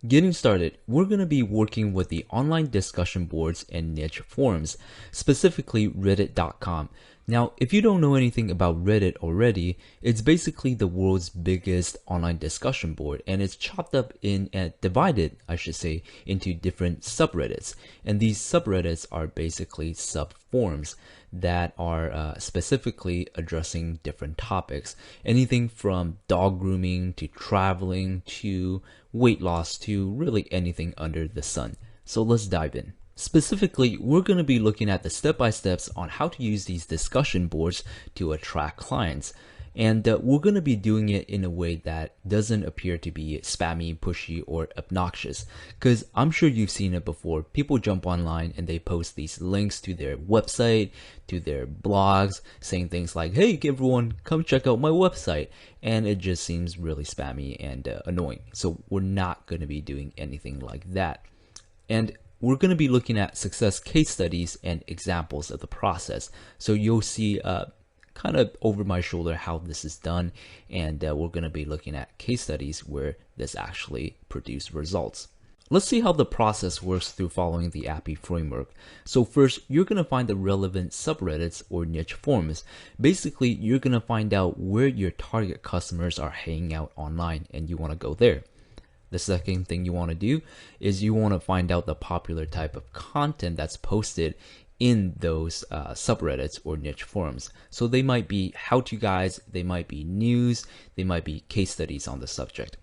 Getting started, we're going to be working with the online discussion boards and niche forums, specifically reddit.com. Now, if you don't know anything about Reddit already, it's basically the world's biggest online discussion board, and it's chopped up divided, I should say, into different subreddits. And these subreddits are basically subforums that are specifically addressing different topics. Anything from dog grooming to traveling to weight loss to really anything under the sun. So let's dive in. Specifically, we're going to be looking at the step-by-steps on how to use these discussion boards to attract clients. And we're going to be doing it in a way that doesn't appear to be spammy, pushy, or obnoxious. Because I'm sure you've seen it before. People jump online and they post these links to their website, to their blogs, saying things like, hey everyone, come check out my website. And it just seems really spammy and annoying. So we're not going to be doing anything like that. And we're going to be looking at success case studies and examples of the process. So you'll see kind of over my shoulder how this is done, and we're going to be looking at case studies where this actually produced results. Let's see how the process works through following the API framework. So first, you're going to find the relevant subreddits or niche forums. Basically, you're going to find out where your target customers are hanging out online, and you want to go there. The second thing you want to do is you want to find out the popular type of content that's posted in those subreddits or niche forums. So they might be how-to guides, they might be news, they might be case studies on the subject.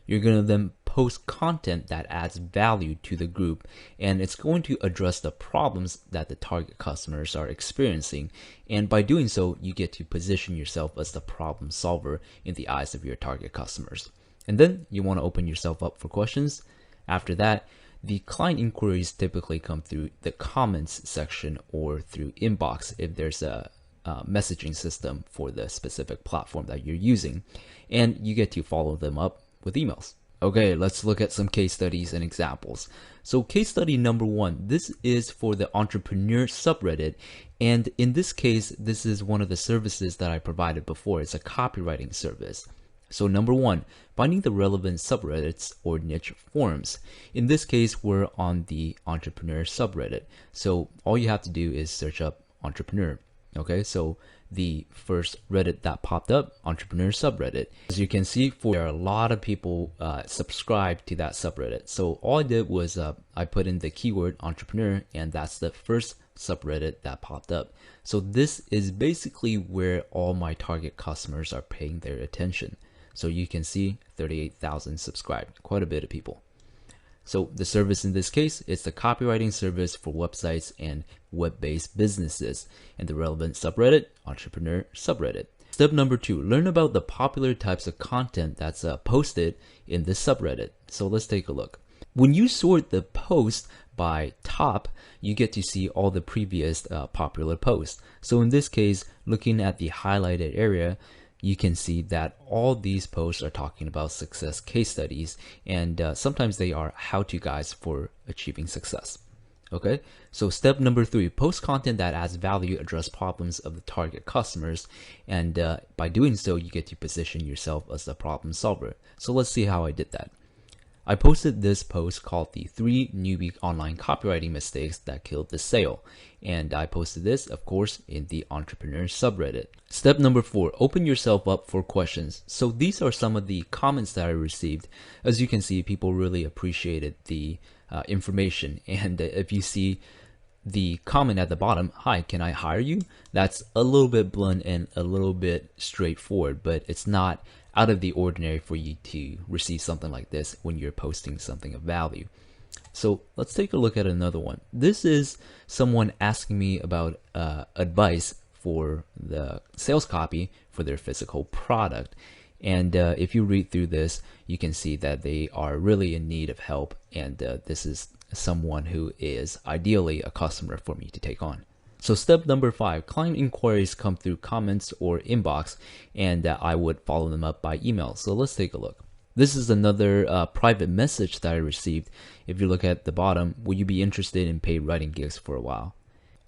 You're going to then post content that adds value to the group, and it's going to address the problems that the target customers are experiencing. And by doing so, you get to position yourself as the problem solver in the eyes of your target customers. And then you want to open yourself up for questions. After that, the client inquiries typically come through the comments section or through inbox if there's a messaging system for the specific platform that you're using. And you get to follow them up with emails. Okay, let's look at some case studies and examples. So case study number 1, this is for the entrepreneur subreddit. And in this case, this is one of the services that I provided before. It's a copywriting service. So number 1, finding the relevant subreddits or niche forums. In this case, we're on the entrepreneur subreddit. So all you have to do is search up entrepreneur. Okay, so the first Reddit that popped up, entrepreneur subreddit. As you can see, there are a lot of people subscribed to that subreddit. So all I did was I put in the keyword entrepreneur, and that's the first subreddit that popped up. So this is basically where all my target customers are paying their attention. So you can see 38,000 subscribed, quite a bit of people. So the service in this case is the copywriting service for websites and web-based businesses, and the relevant subreddit, entrepreneur subreddit. Step number 2, learn about the popular types of content that's posted in this subreddit. So let's take a look. When you sort the post by top, you get to see all the previous popular posts. So in this case, looking at the highlighted area, you can see that all these posts are talking about success case studies, and sometimes they are how-to guides for achieving success. Okay, so step number 3, post content that adds value, address problems of the target customers, and by doing so, you get to position yourself as the problem solver. So let's see how I did that. I posted this post called the 3 newbie online copywriting mistakes that killed the sale. And I posted this, of course, in the entrepreneur subreddit. Step number 4, open yourself up for questions. So these are some of the comments that I received. As you can see, people really appreciated the information. And if you see the comment at the bottom, hi, can I hire you? That's a little bit blunt and a little bit straightforward, but it's not out of the ordinary for you to receive something like this when you're posting something of value. So let's take a look at another one. This is someone asking me about advice for the sales copy for their physical product. And if you read through this, you can see that they are really in need of help. And this is someone who is ideally a customer for me to take on. So step number 5, client inquiries come through comments or inbox, and I would follow them up by email. So let's take a look. This is another private message that I received. If you look at the bottom, will you be interested in paid writing gigs for a while?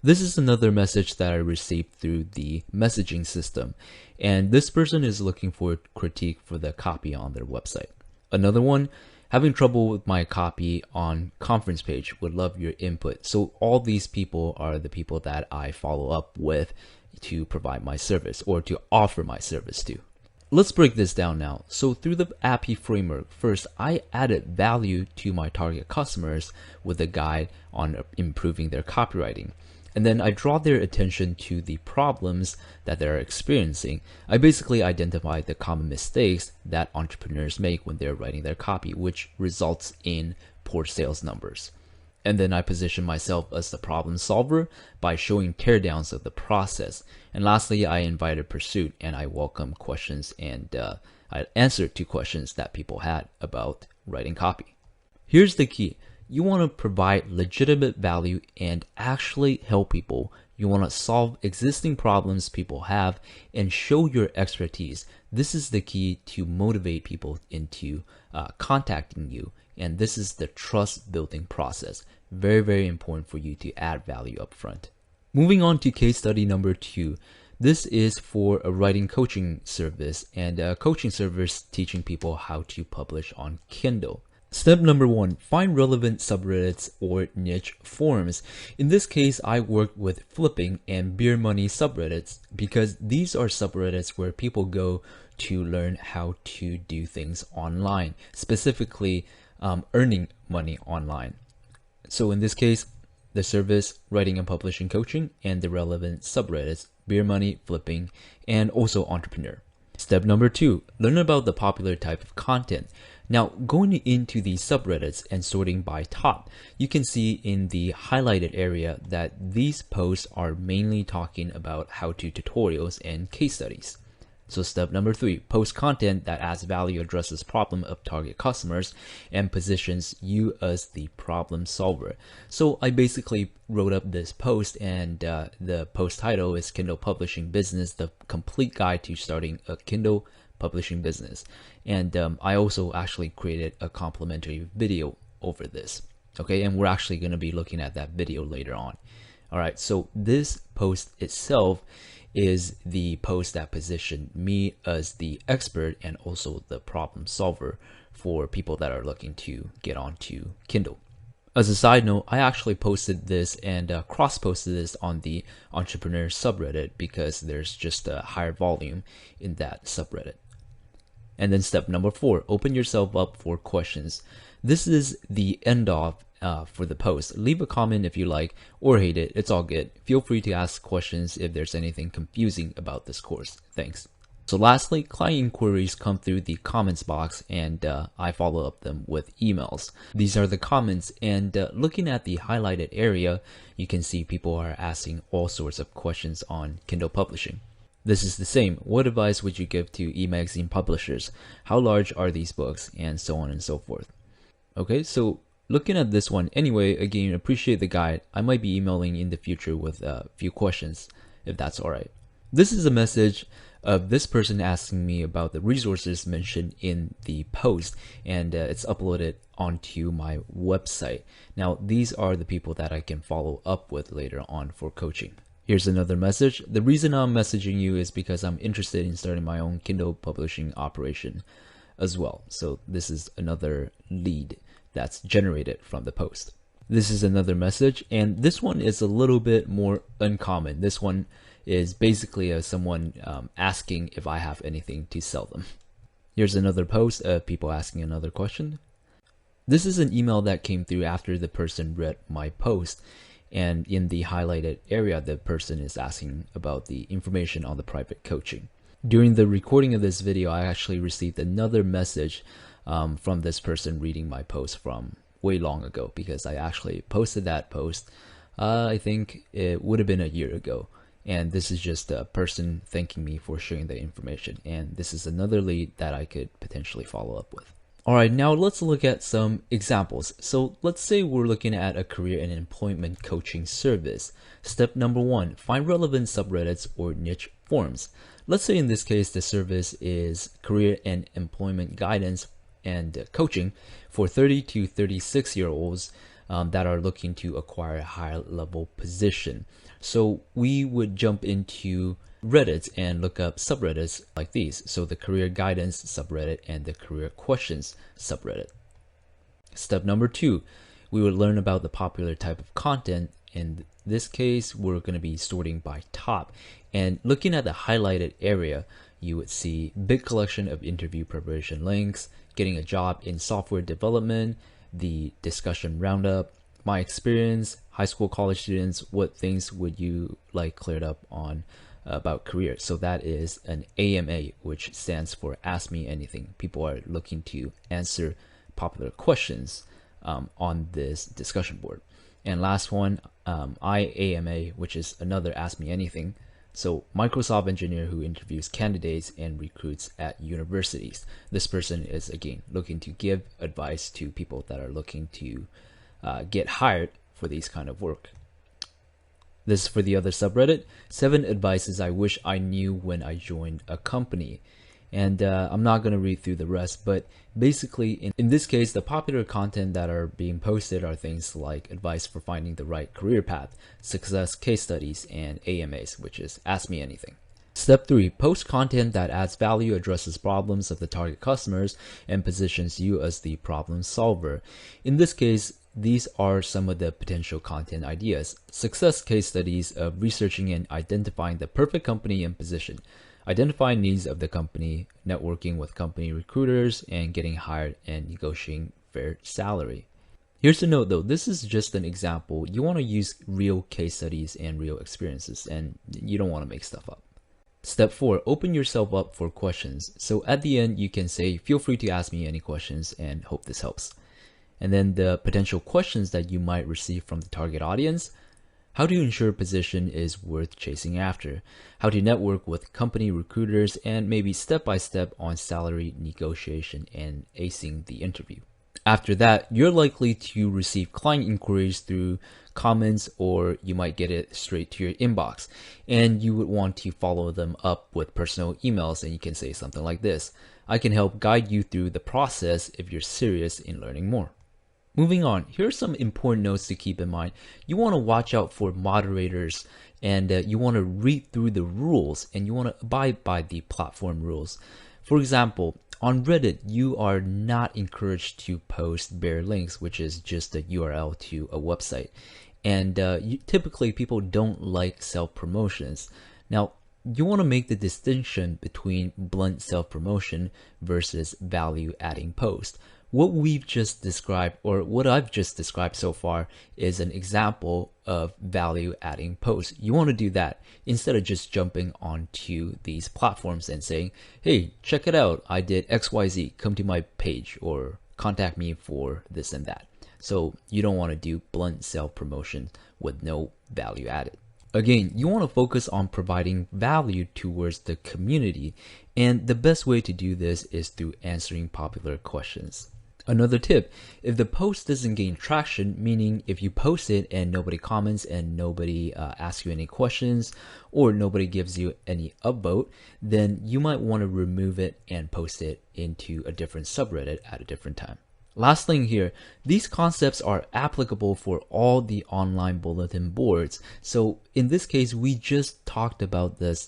This is another message that I received through the messaging system, and this person is looking for critique for the copy on their website. Another one, Having trouble with my copy on conference page, would love your input. So all these people are the people that I follow up with to provide my service or to offer my service to. Let's break this down now. So through the API framework, first, I added value to my target customers with a guide on improving their copywriting. And then I draw their attention to the problems that they're experiencing. I basically identify the common mistakes that entrepreneurs make when they're writing their copy, which results in poor sales numbers. And then I position myself as the problem solver by showing teardowns of the process. And lastly, I invited pursuit and I welcome questions and I answered to questions that people had about writing copy. Here's the key. You want to provide legitimate value and actually help people. You want to solve existing problems people have and show your expertise. This is the key to motivate people into contacting you. And this is the trust building process. Very, very important for you to add value up front. Moving on to case study number 2. This is for a writing coaching service and a coaching service teaching people how to publish on Kindle. Step number 1, find relevant subreddits or niche forums. In this case, I worked with flipping and beer money subreddits because these are subreddits where people go to learn how to do things online, specifically earning money online. So in this case, the service, writing and publishing coaching, and the relevant subreddits, beer money, flipping, and also entrepreneur. Step number 2, learn about the popular type of content. Now, going into the subreddits and sorting by top, you can see in the highlighted area that these posts are mainly talking about how-to tutorials and case studies. So step number 3, post content that adds value, addresses problem of target customers, and positions you as the problem solver. So I basically wrote up this post, and the post title is Kindle Publishing Business, the complete guide to starting a Kindle publishing business. And I also actually created a complimentary video over this. Okay, and we're actually going to be looking at that video later on. All right, so this post itself is the post that positioned me as the expert and also the problem solver for people that are looking to get onto Kindle. As a side note, I actually posted this and cross-posted this on the entrepreneur subreddit because there's just a higher volume in that subreddit. And then step number 4, open yourself up for questions. This is the end off for the post. Leave a comment if you like or hate it. It's all good. Feel free to ask questions if there's anything confusing about this course. Thanks. So lastly, client inquiries come through the comments box and I follow up them with emails. These are the comments, and looking at the highlighted area, you can see people are asking all sorts of questions on Kindle publishing. This is the same. What advice would you give to e-magazine publishers? How large are these books? And so on and so forth. Okay, so looking at this one anyway, again, appreciate the guide. I might be emailing in the future with a few questions, if that's all right. This is a message of this person asking me about the resources mentioned in the post, and it's uploaded onto my website. Now, these are the people that I can follow up with later on for coaching. Here's another message. The reason I'm messaging you is because I'm interested in starting my own Kindle publishing operation as well. So this is another lead that's generated from the post. This is another message, and this one is a little bit more uncommon. This one is basically someone asking if I have anything to sell them. Here's another post of people asking another question. This is an email that came through after the person read my post, and in the highlighted area, the person is asking about the information on the private coaching. During the recording of this video, I actually received another message from this person reading my post from way long ago, because I actually posted that post, I think it would have been a year ago. And this is just a person thanking me for sharing the information. And this is another lead that I could potentially follow up with. All right, now let's look at some examples. So let's say we're looking at a career and employment coaching service. Step number 1, find relevant subreddits or niche forums. Let's say in this case, the service is career and employment guidance and coaching for 30 to 36-year-olds that are looking to acquire a higher level position. So we would jump into Reddit and look up subreddits like these. So the career guidance subreddit and the career questions subreddit. Step number 2, we would learn about the popular type of content. In this case, we're going to be sorting by top. And looking at the highlighted area, you would see big collection of interview preparation links, getting a job in software development, the discussion roundup, my experience, high school, college students, what things would you like cleared up on about career. So that is an AMA, which stands for Ask Me Anything. People are looking to answer popular questions on this discussion board. And last one, IAMA, which is another Ask Me Anything. So Microsoft engineer who interviews candidates and recruits at universities. This person is, again, looking to give advice to people that are looking to get hired for these kind of work. This is for the other subreddit, 7 advices I wish I knew when I joined a company. And I'm not going to read through the rest, but basically in this case, the popular content that are being posted are things like advice for finding the right career path, success case studies, and AMAs, which is Ask Me Anything. Step 3, post content that adds value, addresses problems of the target customers, and positions you as the problem solver. In this case, these are some of the potential content ideas. Success case studies of researching and identifying the perfect company and position, identifying needs of the company, networking with company recruiters, and getting hired and negotiating fair salary. Here's a note though, this is just an example. You want to use real case studies and real experiences, and you don't want to make stuff up. Step 4, open yourself up for questions. So at the end, you can say, feel free to ask me any questions and hope this helps. And then the potential questions that you might receive from the target audience. How to ensure a position is worth chasing after, how to network with company recruiters, and maybe step-by-step on salary negotiation and acing the interview. After that, you're likely to receive client inquiries through comments, or you might get it straight to your inbox, and you would want to follow them up with personal emails, and you can say something like this: I can help guide you through the process if you're serious in learning more. Moving on, here are some important notes to keep in mind. You want to watch out for moderators, and you want to read through the rules, and you want to abide by the platform rules. For example, on Reddit, you are not encouraged to post bare links, which is just a URL to a website. And typically, people don't like self-promotions. Now, you want to make the distinction between blunt self-promotion versus value-adding post. What we've just described, or what I've just described so far, is an example of value-adding posts. You want to do that instead of just jumping onto these platforms and saying, hey, check it out, I did XYZ, come to my page, or contact me for this and that. So you don't want to do blunt self-promotion with no value added. Again, you want to focus on providing value towards the community, and the best way to do this is through answering popular questions. Another tip, if the post doesn't gain traction, meaning if you post it and nobody comments and nobody asks you any questions, or nobody gives you any upvote, then you might want to remove it and post it into a different subreddit at a different time. Last thing here, these concepts are applicable for all the online bulletin boards. So in this case, we just talked about this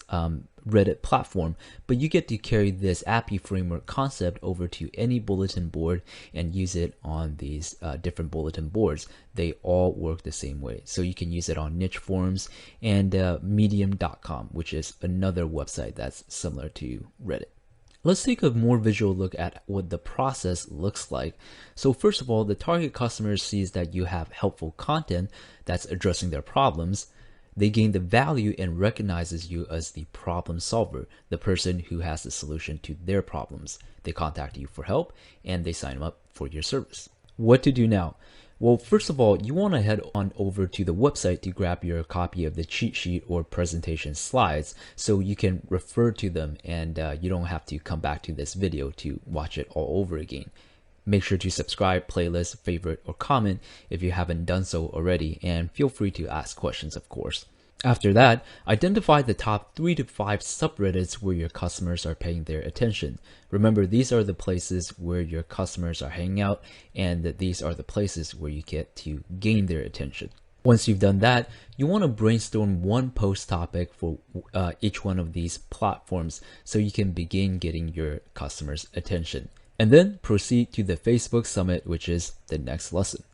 Reddit platform, but you get to carry this API framework concept over to any bulletin board and use it on these different bulletin boards. They all work the same way. So you can use it on niche forums and medium.com, which is another website that's similar to Reddit. Let's take a more visual look at what the process looks like. So first of all, the target customer sees that you have helpful content that's addressing their problems. They gain the value and recognizes you as the problem solver, the person who has the solution to their problems. They contact you for help and they sign up for your service. What to do now? Well, first of all, you want to head on over to the website to grab your copy of the cheat sheet or presentation slides so you can refer to them and you don't have to come back to this video to watch it all over again. Make sure to subscribe, playlist, favorite, or comment if you haven't done so already, and feel free to ask questions, of course. After that, identify the top 3 to 5 subreddits where your customers are paying their attention. Remember, these are the places where your customers are hanging out, and these are the places where you get to gain their attention. Once you've done that, you want to brainstorm one post topic for each one of these platforms so you can begin getting your customers' attention. and then proceed to the Facebook Summit, which is the next lesson.